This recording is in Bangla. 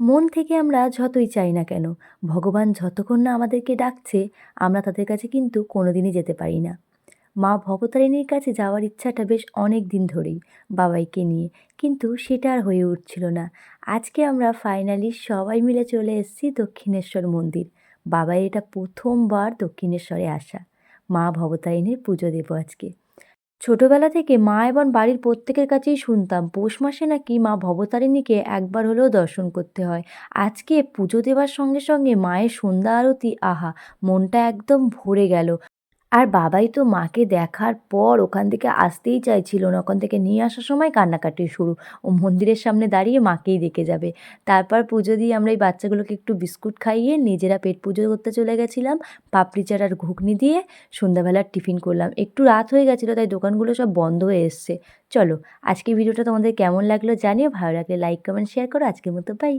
মন থেকে আমরা যতই চাই না কেন, ভগবান যতক্ষণ না আমাদেরকে ডাকছে, আমরা তাদের কাছে কিন্তু কোনোদিনই যেতে পারি না। মা ভবতারিণীর কাছে যাওয়ার ইচ্ছাটা বেশ অনেক দিন ধরেই, বাবাইকে নিয়ে। কিন্তু সেটা আর হয়ে উঠছিল না। আজকে আমরা ফাইনালি সবাই মিলে চলে এসেছি দক্ষিণেশ্বর মন্দির। বাবাই এটা প্রথমবার দক্ষিণেশ্বরে আসা। মা ভবতারিণীর পুজো দেবো আজকে। ছোটবেলা থেকে মা এবং বাড়ির প্রত্যেকের কাছেই শুনতাম পৌষ মাসে নাকি মা ভবতারিণীকে একবার হলেও দর্শন করতে হয়। আজকে পুজো দেওয়ার সঙ্গে সঙ্গে মায়ের সন্ধ্যা আরতি, আহা! মনটা একদম ভরে গেল। আর বাবাই তো মাকে দেখার পর ওখান থেকে আসতেই চাইছিল না। ওখান থেকে নিয়ে আসার সময় কান্নাকাটি শুরু। ও মন্দিরের সামনে দাঁড়িয়ে মাকেই দেখে যাবে। তারপর পুজো দিয়ে আমরা এই বাচ্চাগুলোকে একটু বিস্কুট খাইয়ে নিজেরা পেট পুজো করতে চলে গেছিলাম। পাপড়ি চাট আর ঘুগনি দিয়ে সন্ধ্যাবেলার টিফিন করলাম। একটু রাত হয়ে গেছিলো তাই দোকানগুলো সব বন্ধ হয়ে এসছে। চলো, আজকের ভিডিওটা তোমাদের কেমন লাগলো জানিও। ভালো লাগলে লাইক, কমেন্ট, শেয়ার করো। আজকের মতো বাই।